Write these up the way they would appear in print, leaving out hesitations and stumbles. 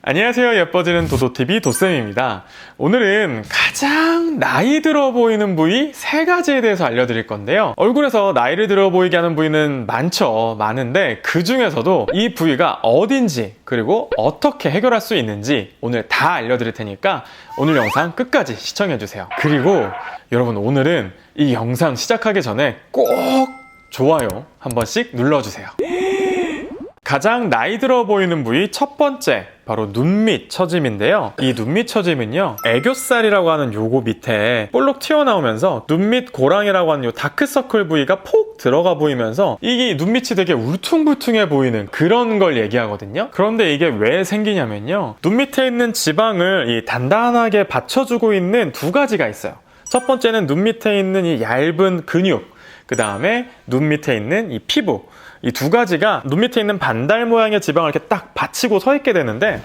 안녕하세요. 예뻐지는 도도TV 도쌤입니다. 오늘은 가장 나이 들어 보이는 부위 3가지에 대해서 알려드릴 건데요. 얼굴에서 나이를 들어 보이게 하는 부위는 많은데 그 중에서도 이 부위가 어딘지 그리고 어떻게 해결할 수 있는지 오늘 다 알려드릴 테니까 오늘 영상 끝까지 시청해주세요. 그리고 여러분, 오늘은 이 영상 시작하기 전에 꼭 좋아요 한 번씩 눌러주세요. 가장 나이 들어 보이는 부위 첫 번째, 바로 눈 밑 처짐인데요. 이 눈 밑 처짐은요, 애교살이라고 하는 요거 밑에 볼록 튀어나오면서 눈 밑 고랑이라고 하는 요 다크서클 부위가 폭 들어가 보이면서 이게 눈 밑이 되게 울퉁불퉁해 보이는 그런 걸 얘기하거든요. 그런데 이게 왜 생기냐면요, 눈 밑에 있는 지방을 이 단단하게 받쳐주고 있는 2가지가 있어요. 첫 번째는 눈 밑에 있는 이 얇은 근육, 그 다음에 눈 밑에 있는 이 피부, 이 2가지가 눈 밑에 있는 반달 모양의 지방을 이렇게 딱 받치고 서 있게 되는데,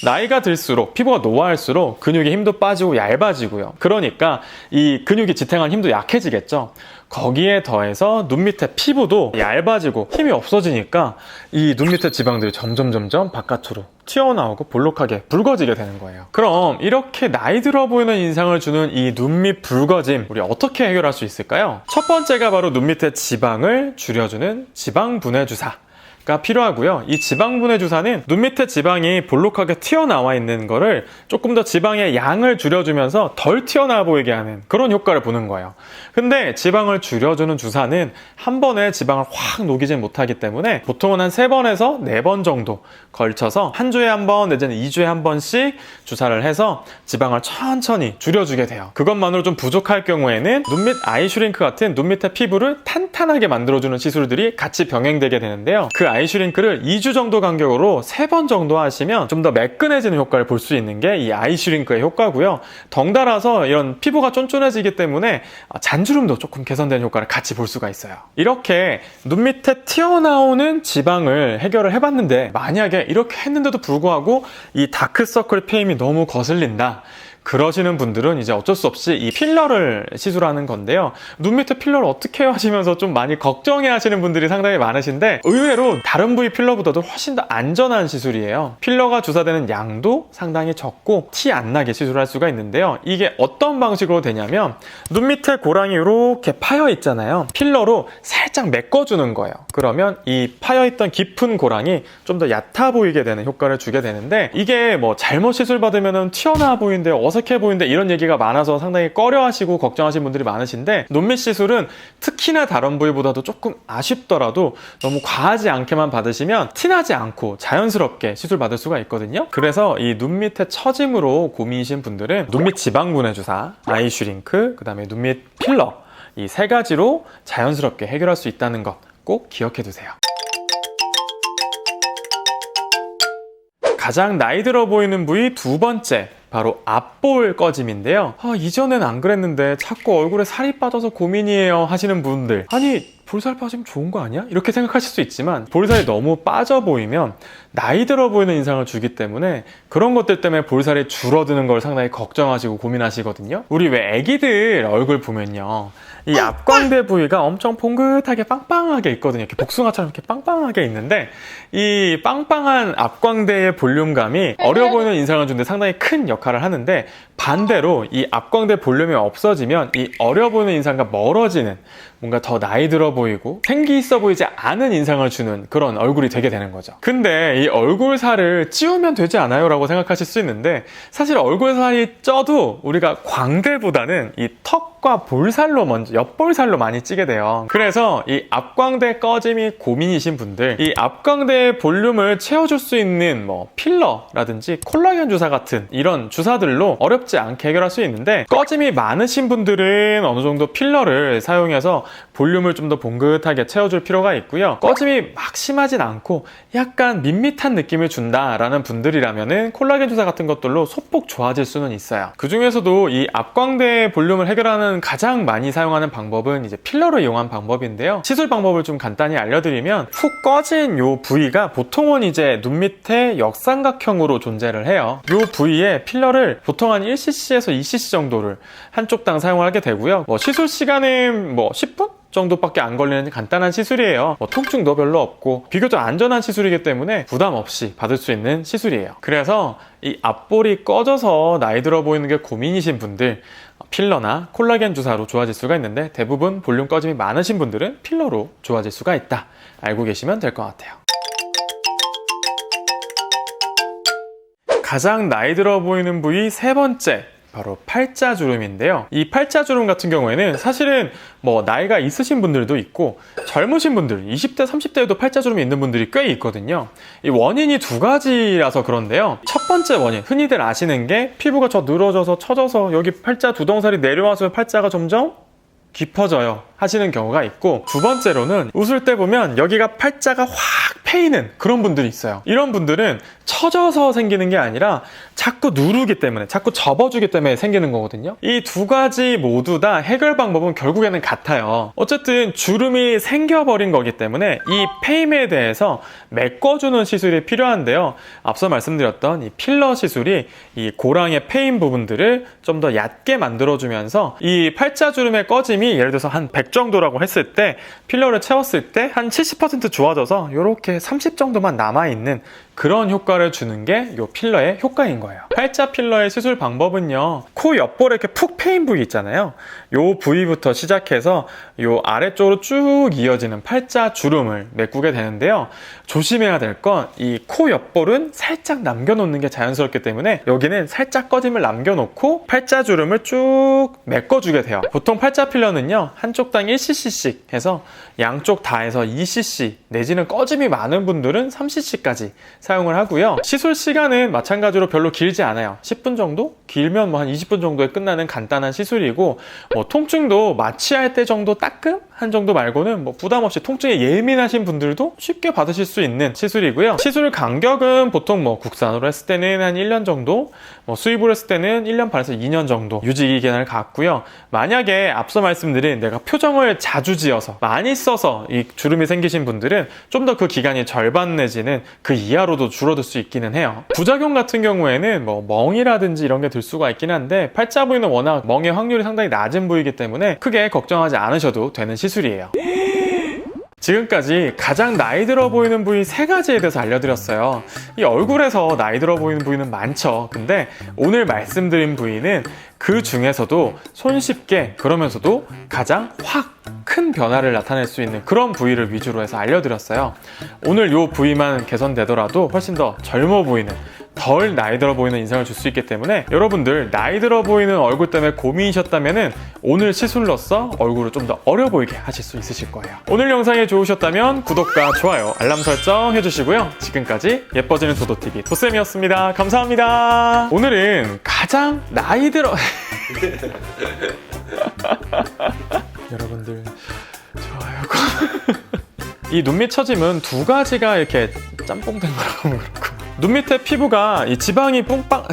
나이가 들수록 피부가 노화할수록 근육의 힘도 빠지고 얇아지고요. 그러니까 이 근육이 지탱하는 힘도 약해지겠죠. 거기에 더해서 눈 밑에 피부도 얇아지고 힘이 없어지니까 이 눈 밑에 지방들이 점점 바깥으로 튀어나오고 볼록하게 붉어지게 되는 거예요. 그럼 이렇게 나이 들어 보이는 인상을 주는 이 눈 밑 붉어짐, 우리 어떻게 해결할 수 있을까요? 첫 번째가 바로 눈 밑에 지방을 줄여주는 지방분해 주사 가 필요하고요. 이 지방분해 주사는 눈 밑에 지방이 볼록하게 튀어나와 있는 거를 조금 더 지방의 양을 줄여주면서 덜 튀어나와 보이게 하는 그런 효과를 보는 거예요. 근데 지방을 줄여주는 주사는 한 번에 지방을 확 녹이진 못하기 때문에 보통은 한 3번에서 4번 정도 걸쳐서 한 주에 한 번 내지는 2주에 한 번씩 주사를 해서 지방을 천천히 줄여주게 돼요. 그것만으로 좀 부족할 경우에는 눈 밑 아이슈링크 같은 눈 밑에 피부를 탄탄하게 만들어주는 시술들이 같이 병행되게 되는데요. 그 아이슈링크를 2주 정도 간격으로 3번 정도 하시면 좀 더 매끈해지는 효과를 볼 수 있는 게 이 아이슈링크의 효과고요. 덩달아서 이런 피부가 쫀쫀해지기 때문에 잔주름도 조금 개선되는 효과를 같이 볼 수가 있어요. 이렇게 눈 밑에 튀어나오는 지방을 해결을 해봤는데, 만약에 이렇게 했는데도 불구하고 이 다크서클 페임이 너무 거슬린다, 그러시는 분들은 이제 어쩔 수 없이 이 필러를 시술하는 건데요. 눈 밑에 필러를 어떻게 해요 하시면서 좀 많이 걱정해 하시는 분들이 상당히 많으신데, 의외로 다른 부위 필러보다도 훨씬 더 안전한 시술이에요. 필러가 주사되는 양도 상당히 적고 티 안 나게 시술할 수가 있는데요. 이게 어떤 방식으로 되냐면, 눈 밑에 고랑이 이렇게 파여 있잖아요. 필러로 살짝 메꿔주는 거예요. 그러면 이 파여있던 깊은 고랑이 좀 더 얕아 보이게 되는 효과를 주게 되는데, 이게 뭐 잘못 시술 받으면 튀어나와 보이는데 어색해 보이는데 이런 얘기가 많아서 상당히 꺼려하시고 걱정하시는 분들이 많으신데, 눈밑 시술은 특히나 다른 부위보다도 조금 아쉽더라도 너무 과하지 않게만 받으시면 티나지 않고 자연스럽게 시술 받을 수가 있거든요. 그래서 이 눈밑에 처짐으로 고민이신 분들은 눈밑 지방분해 주사, 아이슈링크, 그 다음에 눈밑 필러, 이 3가지로 자연스럽게 해결할 수 있다는 것 꼭 기억해 두세요. 가장 나이 들어 보이는 부위 2번째, 바로 앞볼 꺼짐인데요. 이전엔 안 그랬는데 자꾸 얼굴에 살이 빠져서 고민이에요 하시는 분들, 아니 볼살 빠지면 좋은 거 아니야? 이렇게 생각하실 수 있지만, 볼살이 너무 빠져 보이면 나이 들어 보이는 인상을 주기 때문에 그런 것들 때문에 볼살이 줄어드는 걸 상당히 걱정하시고 고민하시거든요. 우리 왜 애기들 얼굴 보면요, 이 앞광대 부위가 엄청 봉긋하게 빵빵하게 있거든요. 이렇게 복숭아처럼 이렇게 빵빵하게 있는데, 이 빵빵한 앞광대의 볼륨감이 어려 보이는 인상을 주는데 상당히 큰 역할을 하는데, 반대로 이 앞광대 볼륨이 없어지면 이 어려 보이는 인상과 멀어지는, 뭔가 더 나이 들어 보이고 생기 있어 보이지 않은 인상을 주는 그런 얼굴이 되게 되는 거죠. 근데 이 얼굴 살을 찌우면 되지 않아요? 라고 생각하실 수 있는데, 사실 얼굴 살이 쪄도 우리가 광대보다는 이 턱과 볼살로 먼저, 옆볼살로 많이 찌게 돼요. 그래서 이 앞광대 꺼짐이 고민이신 분들, 이 앞광대의 볼륨을 채워줄 수 있는 뭐 필러라든지 콜라겐 주사 같은 이런 주사들로 어렵지 않게 해결할 수 있는데, 꺼짐이 많으신 분들은 어느 정도 필러를 사용해서 볼륨을 좀 더 봉긋하게 채워줄 필요가 있고요. 꺼짐이 막 심하진 않고 약간 밋밋한 느낌을 준다라는 분들이라면은 콜라겐 주사 같은 것들로 소폭 좋아질 수는 있어요. 그 중에서도 이 앞광대 볼륨을 해결하는 가장 많이 사용하는 방법은 이제 필러를 이용한 방법인데요. 시술 방법을 좀 간단히 알려드리면, 훅 꺼진 요 부위가 보통은 이제 눈 밑에 역삼각형으로 존재를 해요. 요 부위에 필러를 보통 한 1cc에서 2cc 정도를 한쪽당 사용을 하게 되고요. 뭐 시술 시간은 뭐 10분? 정도밖에 안 걸리는 간단한 시술이에요. 통증도 별로 없고 비교적 안전한 시술이기 때문에 부담 없이 받을 수 있는 시술이에요. 그래서 이 앞볼이 꺼져서 나이 들어 보이는 게 고민이신 분들, 필러나 콜라겐 주사로 좋아질 수가 있는데 대부분 볼륨 꺼짐이 많으신 분들은 필러로 좋아질 수가 있다. 알고 계시면 될 것 같아요. 가장 나이 들어 보이는 부위 세 번째, 바로 팔자주름인데요. 이 팔자주름 같은 경우에는 사실은 나이가 있으신 분들도 있고 젊으신 분들, 20대, 30대에도 팔자주름이 있는 분들이 꽤 있거든요. 이 원인이 두 가지라서 그런데요. 첫 번째 원인, 흔히들 아시는 게 피부가 늘어져서 처져서 여기 팔자 두덩살이 내려와서 팔자가 점점 깊어져요 하시는 경우가 있고, 두 번째로는 웃을 때 보면 여기가 팔자가 확 패이는 그런 분들이 있어요. 이런 분들은 처져서 생기는 게 아니라 자꾸 누르기 때문에, 자꾸 접어주기 때문에 생기는 거거든요. 이 두 가지 모두 다 해결 방법은 결국에는 같아요. 어쨌든 주름이 생겨버린 거기 때문에 이 페임에 대해서 메꿔주는 시술이 필요한데요. 앞서 말씀드렸던 이 필러 시술이 이 고랑의 페임 부분들을 좀 더 얕게 만들어주면서 이 팔자주름의 꺼짐이 예를 들어서 한 100 정도라고 했을 때 필러를 채웠을 때 한 70% 좋아져서 이렇게 30 정도만 남아있는 그런 효과를 주는 게 이 필러의 효과인 거예요. 팔자 필러의 시술 방법은요, 코 옆볼에 이렇게 푹 패인 부위 있잖아요. 이 부위부터 시작해서 이 아래쪽으로 쭉 이어지는 팔자 주름을 메꾸게 되는데요. 조심해야 될 건 이 코 옆볼은 살짝 남겨놓는 게 자연스럽기 때문에 여기는 살짝 꺼짐을 남겨놓고 팔자 주름을 쭉 메꿔주게 돼요. 보통 팔자 필러는요, 한쪽당 1cc씩 해서 양쪽 다 해서 2cc 내지는 꺼짐이 많은 분들은 3cc까지 사용을 하고요. 시술 시간은 마찬가지로 별로 길지 않아요. 10분 정도? 길면 한 20분 정도에 끝나는 간단한 시술이고, 통증도 마취할 때 정도 따끔한 정도 말고는 부담 없이 통증에 예민하신 분들도 쉽게 받으실 수 있는 시술이고요. 시술 간격은 보통 국산으로 했을 때는 한 1년 정도, 수입으로 했을 때는 1년 반에서 2년 정도 유지 기간을 갖고요. 만약에 앞서 말씀드린 내가 표정을 자주 지어서 많이 써서 이 주름이 생기신 분들은 좀 더 그 기간이 절반 내지는 그 이하로도 줄어들 수 있기는 해요. 부작용 같은 경우에는 멍이라든지 이런 게 들 수가 있긴 한데 팔자 부위는 워낙 멍의 확률이 상당히 낮은 부위이기 때문에 크게 걱정하지 않으셔도 되는 시술이에요. 지금까지 가장 나이 들어 보이는 부위 세 가지에 대해서 알려드렸어요. 이 얼굴에서 나이 들어 보이는 부위는 많죠. 근데 오늘 말씀드린 부위는 그 중에서도 손쉽게 그러면서도 가장 확 큰 변화를 나타낼 수 있는 그런 부위를 위주로 해서 알려드렸어요. 오늘 이 부위만 개선되더라도 훨씬 더 젊어 보이는, 덜 나이 들어 보이는 인상을 줄 수 있기 때문에 여러분들 나이 들어 보이는 얼굴 때문에 고민이셨다면 오늘 시술로써 얼굴을 좀 더 어려 보이게 하실 수 있으실 거예요. 오늘 영상이 좋으셨다면 구독과 좋아요, 알람 설정 해주시고요. 지금까지 예뻐지는 도도TV 도쌤이었습니다. 감사합니다. 오늘은 가장 나이 들어 여러분들 좋아요. 이 눈 밑 처짐은 두 가지가 이렇게 짬뽕 된 거라고 그렇고, 눈 밑에 피부가 이 지방이 뽕빵